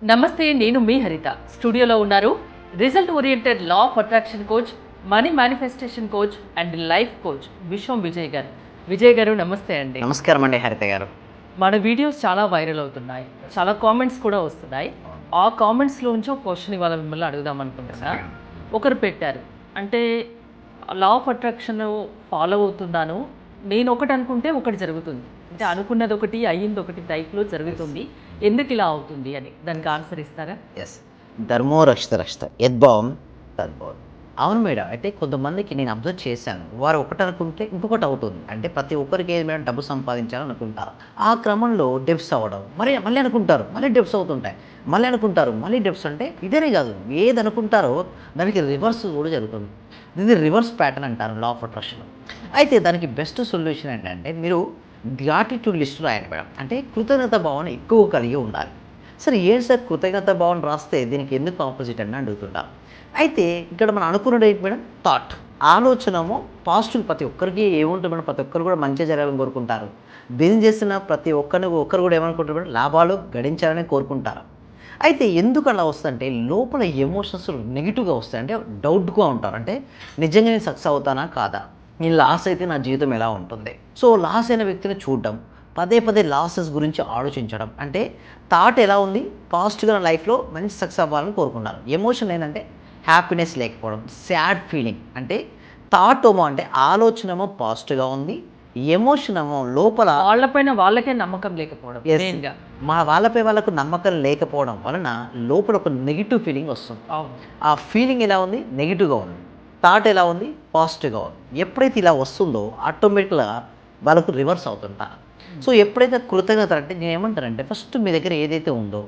నమస్తే, నేను మీ హరిత. స్టూడియోలో ఉన్నారు result oriented law of attraction coach, money manifestation coach and life coach విశ్వం విజయ్ గారు. విజయ్ గారు నమస్తే అండి. నమస్కారం అండి హరిత గారు. మన వీడియోస్ చాలా వైరల్ అవుతున్నాయి, చాలా కామెంట్స్ కూడా వస్తున్నాయి. ఆ కామెంట్స్లోంచి ఒక క్వశ్చన్ ఇవాళ మిమ్మల్ని అడుగుదాం అనుకుంటున్నా. ఒకరు పెట్టారు, అంటే లా ఆఫ్ అట్రాక్షన్ ఫాలో అవుతున్నాను, నేను ఒకటి అనుకుంటే ఒకటి జరుగుతుంది, అంటే అనుకున్నది ఒకటి అయ్యింది ఒకటి టైప్లో జరుగుతుంది, ఎందుకు ఇలా అవుతుంది అని దానికి ఆన్సర్ ఇస్తారా? ఎస్, ధర్మో రక్షిత రక్షిత యద్భావం తద్భవం. అవును మేడం. అయితే కొంతమందికి నేను అబ్జర్వ్ చేశాను, వారు ఒకటి అనుకుంటే ఇంకొకటి అవుతుంది. అంటే ప్రతి ఒక్కరికి ఏది మేడం, డబ్బు సంపాదించాలని అనుకుంటారు. ఆ క్రమంలో డెబ్స్ అవ్వడం, మళ్ళీ అనుకుంటారు, మళ్ళీ డెబ్స్ అవుతుంటాయి, మళ్ళీ అనుకుంటారు, మళ్ళీ డెబ్స్. అంటే ఇదేనే కాదు, ఏది అనుకుంటారో దానికి రివర్స్ కూడా జరుగుతుంది. దీన్ని రివర్స్ ప్యాటర్న్ అంటారు లా ఆఫ్ అట్రాక్షన్. అయితే దానికి బెస్ట్ సొల్యూషన్ ఏంటంటే మీరు గ్రాటిట్యూడ్ లిస్ట్ రాయండి మేడం. అంటే కృతజ్ఞత భావన ఎక్కువ కలిగి ఉండాలి. సరే ఏంటి సార్ కృతజ్ఞత భావన రాస్తే దీనికి ఎందుకు ఆపోజిట్ అని అడుగుతుంటారు. అయితే ఇక్కడ మనం అనుకున్నది ఏంటి మేడం, థాట్, ఆలోచనము పాజిటివ్. ప్రతి ఒక్కరికి ఏముంటుంది మేడం, ప్రతి ఒక్కరు కూడా మంచిగా జరగాలని కోరుకుంటారు. బిజినెస్ చేసిన ప్రతి ఒక్కరు కూడా ఏమనుకుంటారు మేడం, లాభాలు గడించాలని కోరుకుంటారు. అయితే ఎందుకు అలా వస్తుందంటే లోపల ఎమోషన్స్ నెగిటివ్గా వస్తాయి. అంటే డౌట్గా ఉంటారు. అంటే నిజంగా నేను సక్సెస్ అవుతానా కాదా, నేను లాస్ అయితే నా జీవితం ఎలా ఉంటుంది. సో లాస్ అయిన వ్యక్తిని చూడడం, పదే పదే లాసెస్ గురించి ఆలోచించడం. అంటే థాట్ ఎలా ఉంది, పాజిటివ్గా నా లైఫ్లో మంచి సక్సెస్ అవ్వాలని కోరుకున్నారు. ఎమోషన్ ఏంటంటే హ్యాపీనెస్ లేకపోవడం, సాడ్ ఫీలింగ్. అంటే థాట్ ఏమో అంటే ఆలోచనేమో పాజిటివ్గా ఉంది, ఎమోషన్ ఏమో లోపల వాళ్ళపైన వాళ్ళకే నమ్మకం లేకపోవడం. Yes. మెయిన్గా వాళ్ళపై వాళ్ళకు నమ్మకం లేకపోవడం వలన లోపల ఒక నెగిటివ్ ఫీలింగ్ వస్తుంది. అవును. ఆ ఫీలింగ్ ఎలా ఉంది, నెగిటివ్గా ఉంది. థాట్ ఎలా ఉంది, పాజిటివ్గా ఉంది. ఎప్పుడైతే ఇలా వస్తుందో ఆటోమేటిక్గా వాళ్ళకు రివర్స్ అవుతుంటారు. సో ఎప్పుడైతే కృతజ్ఞత, అంటే నేను ఏమంటానంటే ఫస్ట్ మీ దగ్గర ఏదైతే ఉందో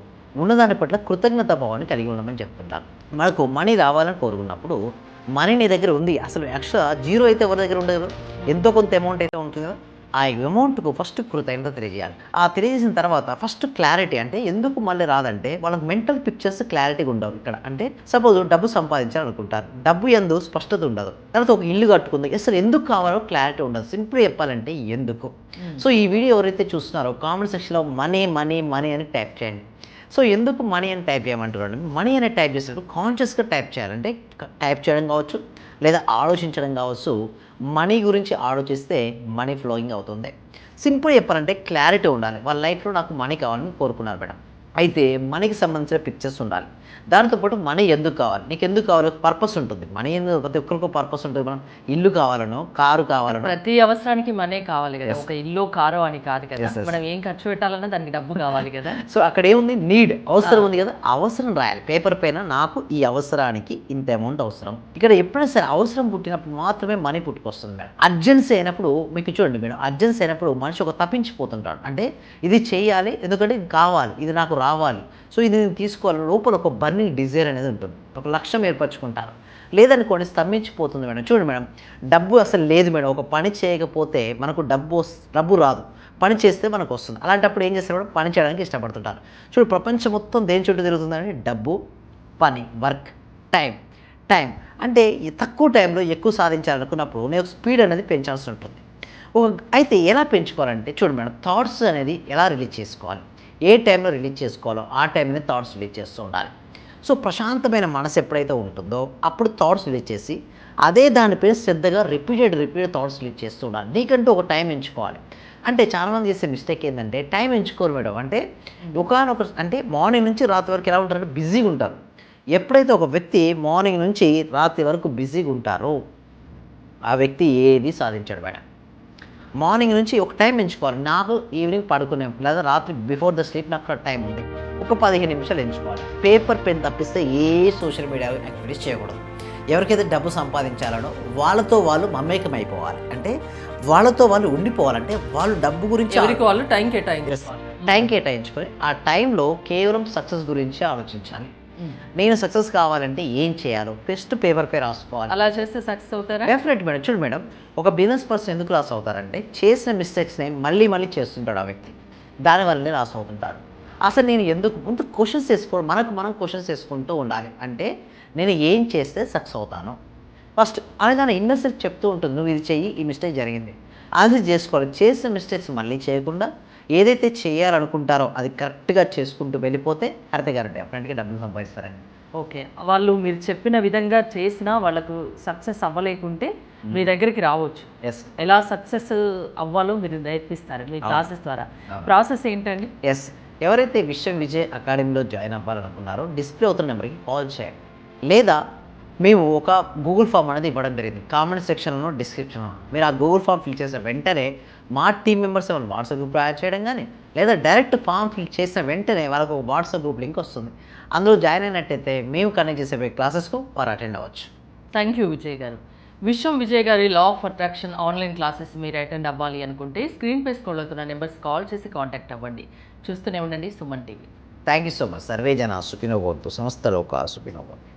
ఉన్నదాని పట్ల కృతజ్ఞత భావాన్ని కలిగి ఉండమని చెప్తుంటాను. మనకు మనీ రావాలని కోరుకున్నప్పుడు మనీ నీ దగ్గర ఉంది, అసలు ఎక్స్ట్రా జీరో అయితే ఎవరి దగ్గర ఉండదు, ఎంతో కొంత అమౌంట్ అయితే ఉంటుంది కదా, ఆ అమౌంట్కు ఫస్ట్ కృతజ్ఞత తెలియజేయాలి. ఆ తెలియజేసిన తర్వాత ఫస్ట్ క్లారిటీ, అంటే ఎందుకు మళ్ళీ రాదంటే వాళ్ళకి మెంటల్ పిక్చర్స్ క్లారిటీగా ఉండవు ఇక్కడ. అంటే సపోజ్ డబ్బు సంపాదించాలనుకుంటారు, డబ్బు ఎందు స్పష్టత ఉండదు. తర్వాత ఒక ఇల్లు కట్టుకుంది, అసలు ఎందుకు కావాలో క్లారిటీ ఉండదు. సింపుల్ చెప్పాలంటే ఎందుకు. సో ఈ వీడియో ఎవరైతే చూస్తున్నారో కామెంట్ సెక్షన్లో మనీ మనీ మనీ అని టైప్ చేయండి. సో ఎందుకు మనీ అని టైప్ చేయమంటున్నాడు, మనీ అని టైప్ చేసినప్పుడు కాన్షియస్గా టైప్ చేయాలంటే టైప్ చేయడం కావచ్చు, లేదా ఆలోచించడం కావచ్చు. మనీ గురించి ఆలోచిస్తే మనీ ఫ్లోయింగ్ అవుతుంది. సింపుల్ చెప్పాలంటే క్లారిటీ ఉండాలి. వాళ్ళ లైఫ్లో నాకు మనీ కావాలని కోరుకున్నారు మేడం, అయితే మనీకి సంబంధించిన పిక్చర్స్ ఉండాలి. దాంతోపాటు మనీ ఎందుకు కావాలి, నీకు ఎందుకు కావాలి, పర్పస్ ఉంటుంది. మనీ ఎందుకు, ప్రతి ఒక్కరికి పర్పస్ ఉంటుంది. మనం ఇల్లు కావాలనో, కారు కావాలనో, ప్రతి అవసరానికి మనీ కావాలి కదా. Yes. ఒక ఇల్లు కారో అని కాదు కదా. Yes, yes. మనం ఏం ఖర్చు పెట్టాలన్నా దానికి డబ్బు కావాలి కదా. సో అక్కడ ఏముంది, నీడ్, అవసరం ఉంది కదా, అవసరం రాయాలి పేపర్ పైన. నాకు ఈ అవసరానికి ఇంత అమౌంట్ అవసరం. ఇక్కడ ఎప్పుడైనా సరే అవసరం పుట్టినప్పుడు మాత్రమే మనీ పుట్టుకొస్తుంది మేడం. అర్జెన్సీ అయినప్పుడు మీకు చూడండి మేడం, అర్జెన్సీ అయినప్పుడు మనిషి ఒక తప్పించిపోతుంటాడు. అంటే ఇది చేయాలి, ఎందుకంటే ఇది కావాలి, ఇది నాకు రావాలి, సో ఇది నేను తీసుకోవాలి. లోపల ఒక బర్నింగ్ డిజైర్ అనేది ఉంటుంది, ఒక లక్ష్యం ఏర్పరచుకుంటారు. లేదనుకోండి స్తంభించిపోతుంది మేడం. చూడండి మేడం, డబ్బు అసలు లేదు మేడం, ఒక పని చేయకపోతే మనకు డబ్బు రాదు, పని చేస్తే మనకు వస్తుంది. అలాంటప్పుడు ఏం చేస్తారు మేడం, పని చేయడానికి ఇష్టపడుతుంటారు. చూడు ప్రపంచం మొత్తం దేని చుట్టూ తిరుగుతుందంటే డబ్బు, పని, వర్క్, టైం. అంటే ఈ తక్కువ టైంలో ఎక్కువ సాధించాలనుకున్నప్పుడు నేను స్పీడ్ అనేది పెంచాల్సి ఉంటుంది. అయితే ఎలా పెంచుకోవాలంటే చూడండి మేడం, థాట్స్ అనేది ఎలా రిలీజ్ చేసుకోవాలి, ఏ టైంలో రిలీజ్ చేసుకోవాలో ఆ టైంలో థాట్స్ రిలీజ్ చేస్తూ ఉండాలి. సో ప్రశాంతమైన మనసు ఎప్పుడైతే ఉంటుందో అప్పుడు థాట్స్ రిలీజ్ చేసి అదే దానిపైన శ్రద్ధగా రిపీటెడ్ థాట్స్ రిలీజ్ చేస్తూ ఉండాలి. నీకంటూ ఒక టైం ఎంచుకోవాలి. అంటే చాలామంది చేసే మిస్టేక్ ఏంటంటే టైం ఎంచుకోరు మేడం. అంటే ఒకనొక, అంటే మార్నింగ్ నుంచి రాత్రి వరకు ఎలా ఉంటారంటే బిజీగా ఉంటారు. ఎప్పుడైతే ఒక వ్యక్తి మార్నింగ్ నుంచి రాత్రి వరకు బిజీగా ఉంటారో ఆ వ్యక్తి ఏది సాధించాడు మేడం. మార్నింగ్ నుంచి ఒక టైం ఎంచుకోవాలి. నాకు ఈవినింగ్ పడుకునే లేదా రాత్రి బిఫోర్ ద స్లీప్ నాకు టైం ఉంది, ఒక 15 నిమిషాలు ఎంచుకోవాలి. పేపర్ పెన్ తప్పిస్తే ఏ సోషల్ మీడియా యాక్టివిటీస్ చేయకూడదు. ఎవరికైతే డబ్బు సంపాదించాలనో వాళ్ళతో వాళ్ళు మమేకం అయిపోవాలి. అంటే వాళ్ళతో వాళ్ళు ఉండిపోవాలంటే వాళ్ళు డబ్బు గురించి ఎవరికి వాళ్ళు టైం కేటాయించాలి. టైం కేటాయించుకొని ఆ టైంలో కేవలం సక్సెస్ గురించి ఆలోచించాలి. నేను సక్సెస్ కావాలంటే ఏం చేయాలో ఫస్ట్ పేపర్ పై రాసుకోవాలి. అలా చేస్తే సక్సెస్ అవుతారా? Definite madam. చూడు మేడం, ఒక బిజినెస్ పర్సన్ ఎందుకు లాస్ అవుతారంటే చేసిన మిస్టేక్స్ని మళ్ళీ చేస్తుంటాడు ఆ వ్యక్తి, దానివల్లనే లాస్ అవుతుంటాడు. అసలు నేను ఎందుకు ముందు క్వశ్చన్స్ వేసుకోవడం, మనం క్వశ్చన్స్ వేసుకుంటూ ఉండాలి. అంటే నేను ఏం చేస్తే సక్సెస్ అవుతాను ఫస్ట్ అని దాని ఇన్నర్సెల్ఫ్ చెప్తూ ఉంటుంది, నువ్వు ఇది చెయ్యి, ఈ మిస్టేక్ జరిగింది అది చేసుకోవాలి. చేసిన మిస్టేక్స్ మళ్ళీ చేయకుండా ఏదైతే చేయాలనుకుంటారో అది కరెక్ట్గా చేసుకుంటూ వెళ్ళిపోతే హరిత గారు డెఫినెట్గా డబ్బులు సంపాదిస్తారండి. ఓకే. వాళ్ళు మీరు చెప్పిన విధంగా చేసినా వాళ్ళకు సక్సెస్ అవ్వలేకుంటే మీ దగ్గరికి రావచ్చు. ఎస్ ఎలా సక్సెస్ అవ్వాలో మీరు నేర్పిస్తారు మీ క్లాసెస్ ద్వారా. ప్రాసెస్ ఏంటండి? ఎస్ ఎవరైతే విశ్వ విజయ్ అకాడమీలో జాయిన్ అవ్వాలనుకున్నారో డిస్ప్లే అవుతున్న నెంబర్కి కాల్ చేయండి, లేదా మేము ఒక గూగుల్ ఫామ్ అనేది ఇవ్వడం జరిగింది కామెంట్ సెక్షన్లో, డిస్క్రిప్షన్లో. మీరు ఆ గూగుల్ ఫామ్ ఫిల్ చేసిన వెంటనే మా టీమ్ మెంబర్స్ ఏమైనా వాట్సాప్ గ్రూప్ యాడ్ చేయడం కానీ, లేదా డైరెక్ట్ ఫామ్ ఫిల్ చేసిన వెంటనే వాళ్ళకు ఒక వాట్సాప్ గ్రూప్ లింక్ వస్తుంది. అందులో జాయిన్ అయినట్టయితే మేము కనెక్ట్ చేసే క్లాసెస్కు వారు అటెండ్ అవ్వచ్చు. థ్యాంక్ యూ విజయ్ గారు. విశ్వం విజయ్ గారి law of attraction online classes మీరు అటెండ్ అవ్వాలి అనుకుంటే స్క్రీన్ పై స్క్రోల్ అవుతున్న నెంబర్స్ కాల్ చేసి కాంటాక్ట్ అవ్వండి. చూస్తూనే ఉండండి Suman TV. Thank you so much. Survey జన సుఖినో భవంతు, సంస్థ లోకా సుఖినో భవంతు.